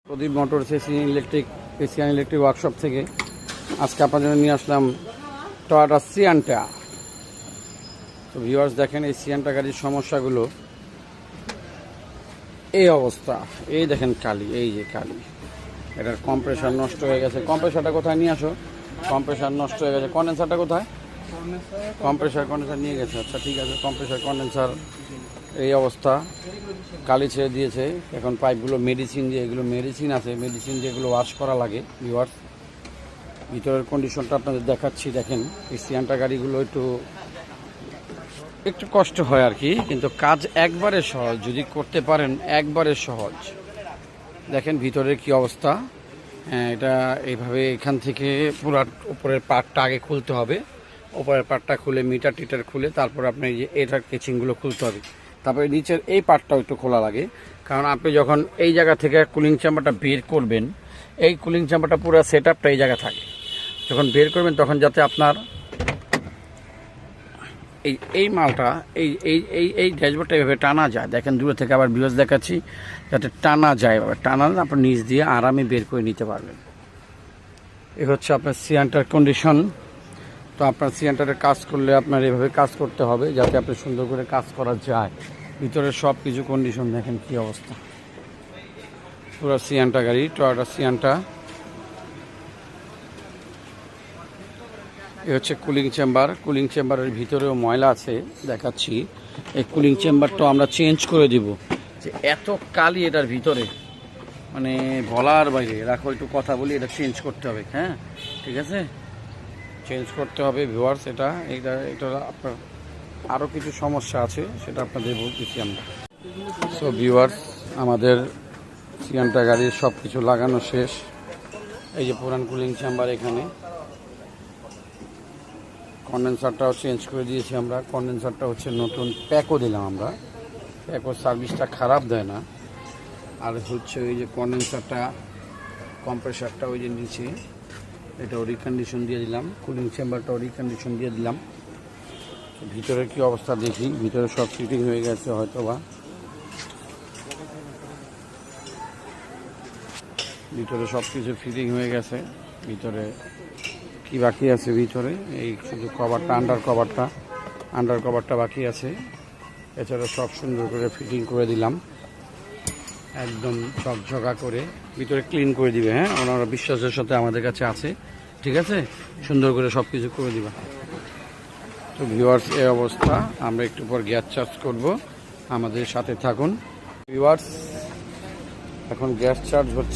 প্রদীপ motors Asian electric workshop থেকে আজকে আপনার জন্য নিয়ে আসলাম টয়োটা সিয়ান্টা। তো ভিউয়ার্স দেখেন এই সিয়ান্টা গাড়ির সমস্যাগুলো, এই অবস্থা, এই দেখেন কালি, এই যে কালি, এটার কম্প্রেসার নষ্ট হয়ে গেছে। কম্প্রেসারটা কোথায় নিয়ে আসো? কম্প্রেসার নষ্ট হয়ে গেছে। কন্ডেন্সারটা কোথায়? কন্ডেন্সার নিয়ে গেছে। আচ্ছা ঠিক আছে, কন্ডেন্সার এই অবস্থা, কালি ছেড়ে দিয়েছে। এখন পাইপগুলো মেডিসিন দিয়ে, এগুলো মেডিসিন আছে, মেডিসিন দিয়ে এগুলো ওয়াশ করা লাগে। ভিউয়ার্স ভিতরের কন্ডিশনটা আপনাদের দেখাচ্ছি। দেখেন এই সিয়ান্টা গাড়িগুলো একটু কষ্ট হয় আর কি, কিন্তু কাজ একবারে সহজ, যদি করতে পারেন একবারে সহজ। দেখেন ভিতরের কি অবস্থা। হ্যাঁ, এটা এইভাবে এখান থেকে পুরো উপরের পার্টটা আগে খুলতে হবে। উপরের পার্টটা খুলে মিটার টিটার খুলে তারপর আপনি যে এটার কেচিংগুলো খুলতে হবে। তারপরে নিচের এই পার্টটাও একটু খোলা লাগে, কারণ আপনি যখন এই জায়গা থেকে কুলিং চেম্বারটা বের করবেন, এই কুলিং চেম্বারটা পুরো সেট আপটা এই জায়গা থাকে। যখন বের করবেন তখন যাতে আপনার এই মালটা এই ড্যাশবোর্ডটা এভাবে টানা যায়। দেখেন দূরে থেকে আবার ভিউজ দেখাচ্ছি, যাতে টানা যায়, এভাবে টানালে আপনার নিচ দিয়ে আরামে বের করে নিতে পারবেন। এই হচ্ছে আপনার সিয়ান্টার কন্ডিশন। তো আপনার সিয়ান্টারের কাজ করলে আপনার এভাবে কাজ করতে হবে, যাতে আপনি সুন্দর করে কাজ করা যায়। ভিতরে সব কিছু কন্ডিশন দেখেন কি অবস্থা। পুরো সিয়ান্টা গাড়ি, টয়োটা সিয়ান্টা। এ হচ্ছে কুলিং চেম্বার। কুলিং চেম্বারের ভিতরেও ময়লা আছে, দেখাচ্ছি। এই কুলিং চেম্বারটাও আমরা চেঞ্জ করে দিব। যে এত কালি এটার ভিতরে, মানে বলার বাইরে। রাখো একটু কথা বলি, এটা চেঞ্জ করতে হবে। হ্যাঁ ঠিক আছে, চেঞ্জ করতে হবে ভিউয়ার্স। এটা আপনার আরও কিছু সমস্যা আছে, সেটা আপনাদের বলতেছি আমরা। সো ভিউয়ার্স, আমাদের সিয়ান্টা গাড়ির সব কিছু লাগানো শেষ। এই যে পুরান কুলিং চেম্বার, এখানে কন্ডেন্সারটাও চেঞ্জ করে দিয়েছি আমরা। কন্ডেন্সারটা হচ্ছে নতুন প্যাকও দিলাম আমরা। প্যাকও সার্ভিসটা খারাপ দেয় না। আর হচ্ছে ওই যে কন্ডেন্সারটা, কম্প্রেসারটা ওই যে নিচে, এটাও রিকন্ডিশন দিয়ে দিলাম। কুলিং চেম্বারটাও রিকন্ডিশন দিয়ে দিলাম। ভিতরে কি অবস্থা দেখি। ভিতরে সব ফিটিং হয়ে গেছে হয়তো বা। ভিতরে সব কিছু ফিটিং হয়ে গেছে। ভিতরে কি বাকি আছে? ভিতরে এই শুধু কভারটা, আন্ডার কভারটা বাকি আছে। এছাড়া সব সুন্দর করে ফিটিং করে দিলাম, একদম ঝকঝকা করে। ভিতরে ক্লিন করে দিবে। হ্যাঁ, ওনারা বিশ্বাসের সাথে আমাদের কাছে আছে। ঠিক আছে, সুন্দর করে সব কিছু করে দিবা। তো ভিউয়ার্স এই অবস্থা। আমরা একটু পর গ্যাস চার্জ করব, আমাদের সাথে থাকুন ভিউয়ার্স। এখন গ্যাস চার্জ হচ্ছে।